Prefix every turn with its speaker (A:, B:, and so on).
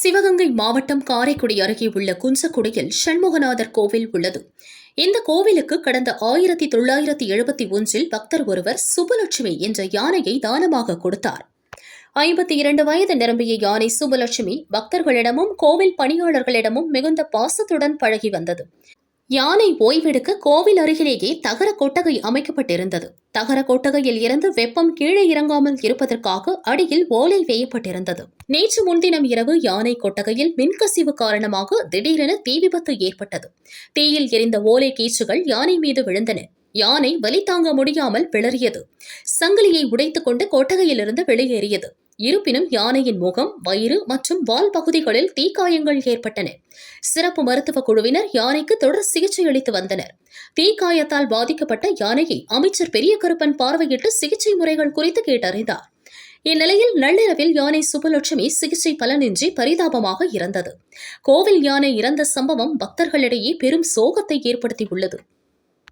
A: சிவகங்கை மாவட்டம் காரைக்குடி அருகே உள்ள குஞ்சக்குடியில் சண்முகநாதர் கோவில் உள்ளது. இந்த கோவிலுக்கு கடந்த 1971 பக்தர் ஒருவர் சுபலட்சுமி என்ற யானையை தானமாக கொடுத்தார். 52 வயது நிரம்பிய யானை சுபலட்சுமி பக்தர்களிடமும் கோவில் பணியாளர்களிடமும் மிகுந்த பாசத்துடன் பழகி வந்தது. யானை ஓய்வெடுக்க கோவில் அருகிலேயே தகர கொட்டகை அமைக்கப்பட்டிருந்தது. தகர கொட்டகையில் இருந்து வெப்பம் கீழே இறங்காமல் இருப்பதற்காக அடியில் ஓலை வேயப்பட்டிருந்தது. நேற்று முன்தினம் இரவு யானை கொட்டகையில் மின்கசிவு காரணமாக திடீரென தீ விபத்து ஏற்பட்டது. தீயில் எரிந்த ஓலை கீற்றுகள் யானை மீது விழுந்தன. யானை வலி தாங்க முடியாமல் பிளறியது. சங்கிலியை உடைத்துக் கொண்டு கொட்டகையிலிருந்து வெளியேறியது. இருப்பினும் யானையின் முகம், வயிறு மற்றும் வால் பகுதிகளில் தீக்காயங்கள் ஏற்பட்டன. சிறப்பு மருத்துவ குழுவினர் யானைக்கு தொடர் சிகிச்சை அளித்து வந்தனர். தீக்காயத்தால் பாதிக்கப்பட்ட யானையை அமைச்சர் பெரிய கருப்பன் பார்வையிட்டு சிகிச்சை முறைகள் குறித்து கேட்டறிந்தார். இந்நிலையில் நள்ளிரவில் யானை சுபலட்சுமி சிகிச்சை பலனின்றி பரிதாபமாக இறந்தது. கோவில் யானை இறந்த சம்பவம் பக்தர்களிடையே பெரும் சோகத்தை ஏற்படுத்தியுள்ளது.